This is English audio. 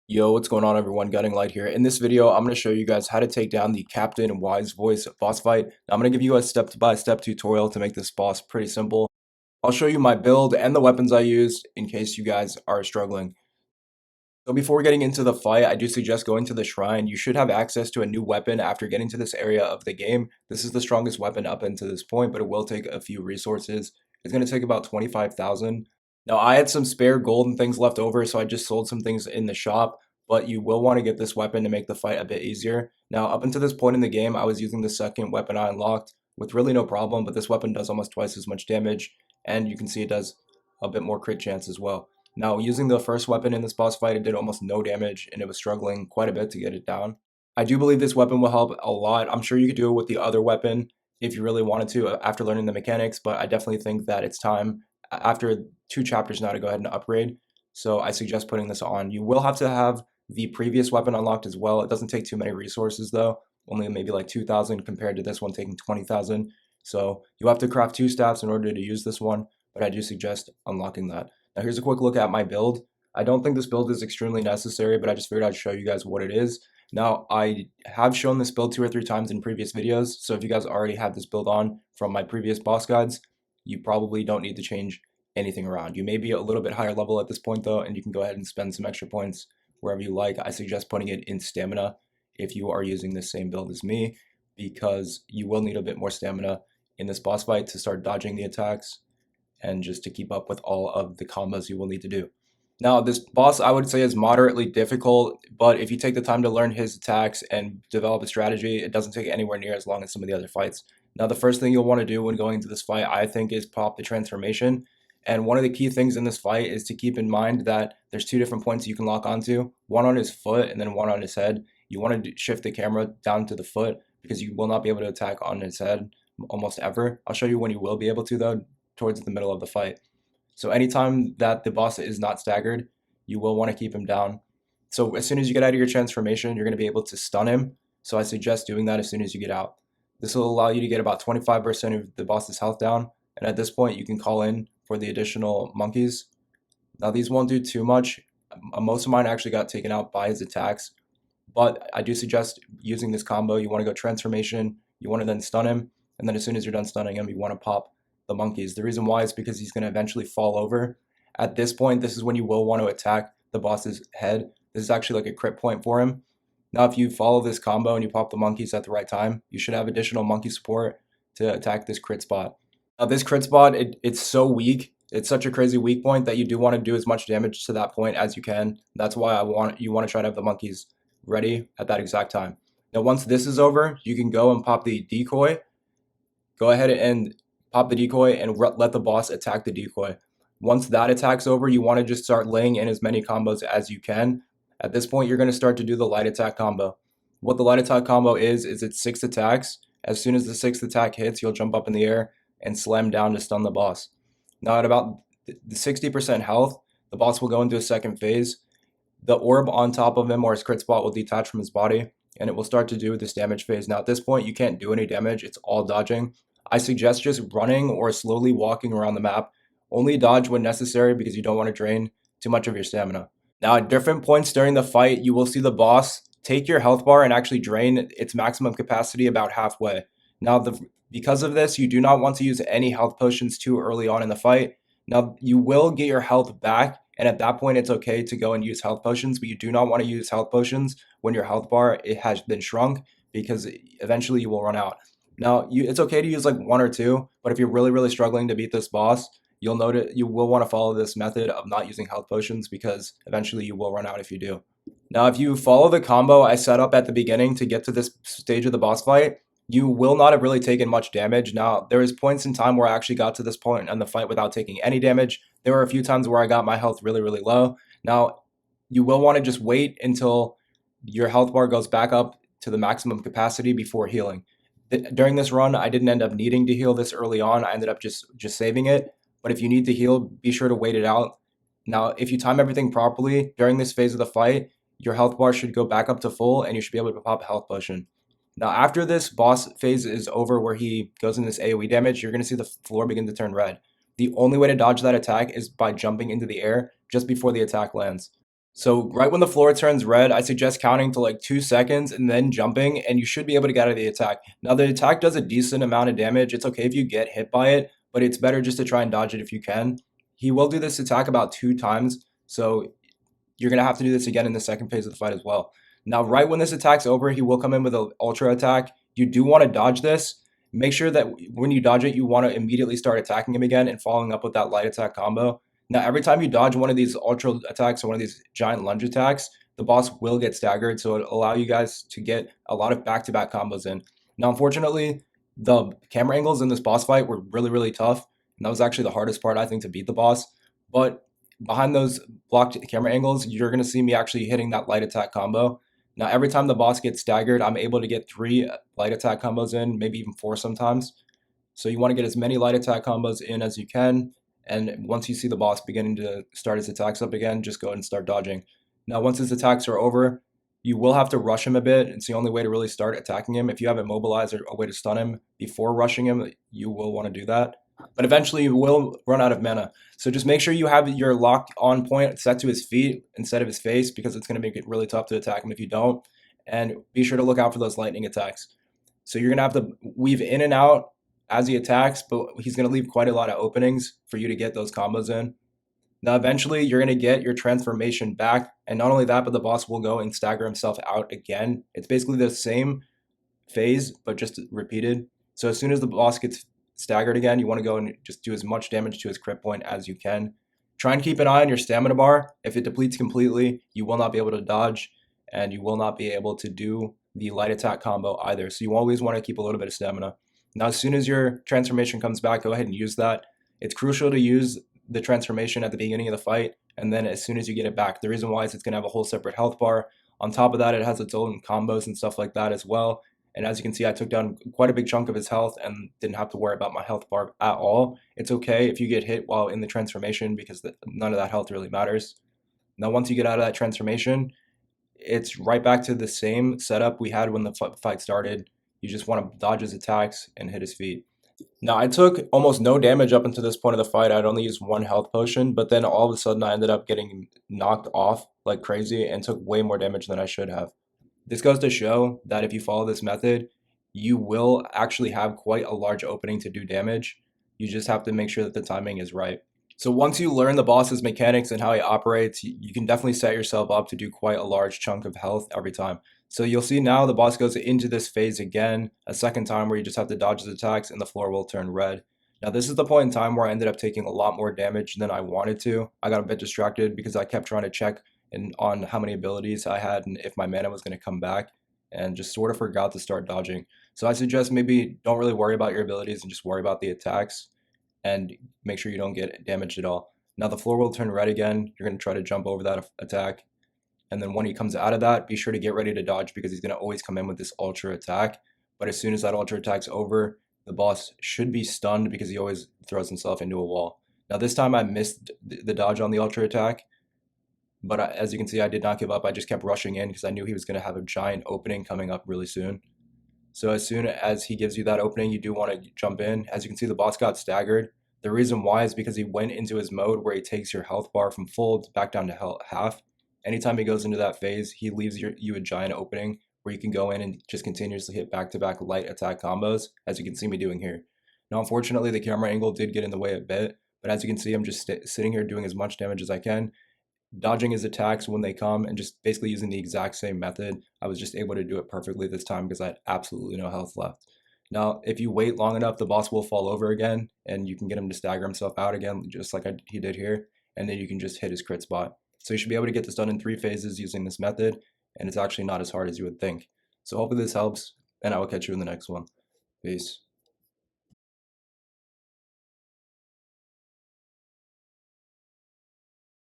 Yo, what's going on everyone? Guiding Light here. In this video, I'm going to show you guys how to take down the Captain Wise Voice boss fight. Now, I'm going to give you a step-by-step tutorial to make this boss pretty simple. I'll show you my build and the weapons I used in case you guys are struggling. So before getting into the fight, I do suggest going to the shrine. You should have access to a new weapon after getting to this area of the game. This is the strongest weapon up until this point, but it will take a few resources. It's going to take about 25,000. Now, I had some spare gold and things left over, so I just sold some things in the shop, but you will want to get this weapon to make the fight a bit easier. Now, up until this point in the game, I was using the second weapon I unlocked with really no problem, but this weapon does almost twice as much damage, and you can see it does a bit more crit chance as well. Now, using the first weapon in this boss fight, it did almost no damage, and it was struggling quite a bit to get it down. I do believe this weapon will help a lot. I'm sure you could do it with the other weapon if you really wanted to after learning the mechanics, but I definitely think that it's time after 2 chapters now to go ahead and upgrade. So I suggest putting this on. You will have to have the previous weapon unlocked as well. It doesn't take too many resources though, only maybe like 2,000 compared to this one taking 20,000. So you have to craft 2 staffs in order to use this one, but I do suggest unlocking that. Now here's a quick look at my build. I don't think this build is extremely necessary, but I just figured I'd show you guys what it is. Now, I have shown this build 2 or 3 times in previous videos, so if you guys already have this build on from my previous boss guides, you probably don't need to change anything around. You may be a little bit higher level at this point though, and you can go ahead and spend some extra points wherever you like. I suggest putting it in stamina if you are using the same build as me, because you will need a bit more stamina in this boss fight to start dodging the attacks and just to keep up with all of the combos you will need to do. Now, this boss I would say is moderately difficult, but if you take the time to learn his attacks and develop a strategy, it doesn't take anywhere near as long as some of the other fights. Now, the first thing you'll want to do when going into this fight, I think, is pop the transformation. And one of the key things in this fight is to keep in mind that there's 2 different points you can lock onto, one on his foot and then one on his head. You want to shift the camera down to the foot because you will not be able to attack on his head almost ever. I'll show you when you will be able to though, towards the middle of the fight. So anytime that the boss is not staggered, you will want to keep him down. So as soon as you get out of your transformation, you're going to be able to stun him. So I suggest doing that as soon as you get out. This will allow you to get about 25% of the boss's health down. And at this point, you can call in for the additional monkeys. Now these won't do too much. Most of mine actually got taken out by his attacks. But I do suggest using this combo. You want to go transformation, you want to then stun him, and then as soon as you're done stunning him, you want to pop the monkeys. The reason why is because he's going to eventually fall over. At this point, this is when you will want to attack the boss's head. This is actually like a crit point for him. Now, if you follow this combo and you pop the monkeys at the right time, you should have additional monkey support to attack this crit spot. Now, this crit spot, it's so weak. It's such a crazy weak point that you do want to do as much damage to that point as you can. That's why you want to try to have the monkeys ready at that exact time. Now, once this is over, you can go and pop the decoy. Go ahead and pop the decoy and let the boss attack the decoy. Once that attack's over, you want to just start laying in as many combos as you can. At this point, you're going to start to do the light attack combo. What the light attack combo is it's 6 attacks. As soon as the 6th attack hits, you'll jump up in the air and slam down to stun the boss. Now at about the 60% health, the boss will go into a second phase. The orb on top of him or his crit spot will detach from his body, and it will start to do this damage phase. Now at this point, you can't do any damage. It's all dodging. I suggest just running or slowly walking around the map. Only dodge when necessary because you don't want to drain too much of your stamina. Now, at different points during the fight, you will see the boss take your health bar and actually drain its maximum capacity about halfway. Now, because of this, you do not want to use any health potions too early on in the fight. Now, you will get your health back, and at that point, it's okay to go and use health potions, but you do not want to use health potions when your health bar it has been shrunk because eventually you will run out. Now, it's okay to use like 1 or 2, but if you're really struggling to beat this boss, you'll notice you will want to follow this method of not using health potions because eventually you will run out if you do. Now, if you follow the combo I set up at the beginning to get to this stage of the boss fight, you will not have really taken much damage. Now, there is points in time where I actually got to this point in the fight without taking any damage. There were a few times where I got my health really low. Now, you will want to just wait until your health bar goes back up to the maximum capacity before healing. During this run, I didn't end up needing to heal this early on. I ended up just saving it. But if you need to heal, be sure to wait it out. Now, if you time everything properly during this phase of the fight, your health bar should go back up to full and you should be able to pop a health potion. Now, after this boss phase is over where he goes in this AoE damage, you're going to see the floor begin to turn red. The only way to dodge that attack is by jumping into the air just before the attack lands. So right when the floor turns red, I suggest counting to like 2 seconds and then jumping, and you should be able to get out of the attack. Now the attack does a decent amount of damage. It's okay if you get hit by it, but it's better just to try and dodge it if you can. He will do this attack about 2 times, so you're gonna have to do this again in the second phase of the fight as well. Now, right when this attack's over, he will come in with an ultra attack. You do want to dodge this. Make sure that when you dodge it, you want to immediately start attacking him again and following up with that light attack combo. Now, every time you dodge one of these ultra attacks or one of these giant lunge attacks, the boss will get staggered, so it'll allow you guys to get a lot of back-to-back combos in. Now, unfortunately, the camera angles in this boss fight were really, really tough, and that was actually the hardest part, I think, to beat the boss. But behind those blocked camera angles, you're going to see me actually hitting that light attack combo. Now, every time the boss gets staggered, I'm able to get 3 light attack combos in, maybe even 4 sometimes. So you want to get as many light attack combos in as you can. And once you see the boss beginning to start his attacks up again, just go ahead and start dodging. Now, once his attacks are over, you will have to rush him a bit. It's the only way to really start attacking him. If you have immobilize or a way to stun him before rushing him, you will want to do that. But eventually you will run out of mana. So just make sure you have your lock on point set to his feet instead of his face, because it's going to make it really tough to attack him if you don't. And be sure to look out for those lightning attacks. So you're going to have to weave in and out as he attacks, but he's going to leave quite a lot of openings for you to get those combos in. Now, eventually, you're going to get your transformation back. And not only that, but the boss will go and stagger himself out again. It's basically the same phase, but just repeated. So as soon as the boss gets staggered again, you want to go and just do as much damage to his crit point as you can. Try and keep an eye on your stamina bar. If it depletes completely, you will not be able to dodge, and you will not be able to do the light attack combo either. So you always want to keep a little bit of stamina. Now, as soon as your transformation comes back, go ahead and use that. It's crucial to use the transformation at the beginning of the fight, and then as soon as you get it back. The reason why is it's going to have a whole separate health bar. On top of that, it has its own combos and stuff like that as well. And as you can see, I took down quite a big chunk of his health and didn't have to worry about my health bar at all. It's okay if you get hit while in the transformation, because none of that health really matters. Now, once you get out of that transformation, it's right back to the same setup we had when the fight started. You just want to dodge his attacks and hit his feet. Now, I took almost no damage up until this point of the fight. I'd only used 1 health potion, but then all of a sudden I ended up getting knocked off like crazy and took way more damage than I should have. This goes to show that if you follow this method, you will actually have quite a large opening to do damage. You just have to make sure that the timing is right. So once you learn the boss's mechanics and how he operates, you can definitely set yourself up to do quite a large chunk of health every time. So you'll see now the boss goes into this phase again, a second time, where you just have to dodge his attacks and the floor will turn red. Now this is the point in time where I ended up taking a lot more damage than I wanted to. I got a bit distracted because I kept trying to check on how many abilities I had and if my mana was going to come back, and just sort of forgot to start dodging. So I suggest maybe don't really worry about your abilities and just worry about the attacks, and make sure you don't get damaged at all. Now the floor will turn red again. You're going to try to jump over that attack. And then when he comes out of that, be sure to get ready to dodge, because he's going to always come in with this ultra attack. But as soon as that ultra attack's over, the boss should be stunned because he always throws himself into a wall. Now this time I missed the dodge on the ultra attack, but as you can see, I did not give up. I just kept rushing in because I knew he was going to have a giant opening coming up really soon. So as soon as he gives you that opening, you do want to jump in. As you can see, the boss got staggered. The reason why is because he went into his mode where he takes your health bar from full back down to half. Anytime he goes into that phase, he leaves you a giant opening where you can go in and just continuously hit back-to-back light attack combos, as you can see me doing here. Now, unfortunately, the camera angle did get in the way a bit, but as you can see, I'm just sitting here doing as much damage as I can, dodging his attacks when they come, and just basically using the exact same method. I was just able to do it perfectly this time because I had absolutely no health left. Now, if you wait long enough, the boss will fall over again, and you can get him to stagger himself out again, just like he did here, and then you can just hit his crit spot. So you should be able to get this done in 3 phases using this method, and it's actually not as hard as you would think. So hopefully this helps, and I will catch you in the next one. Peace.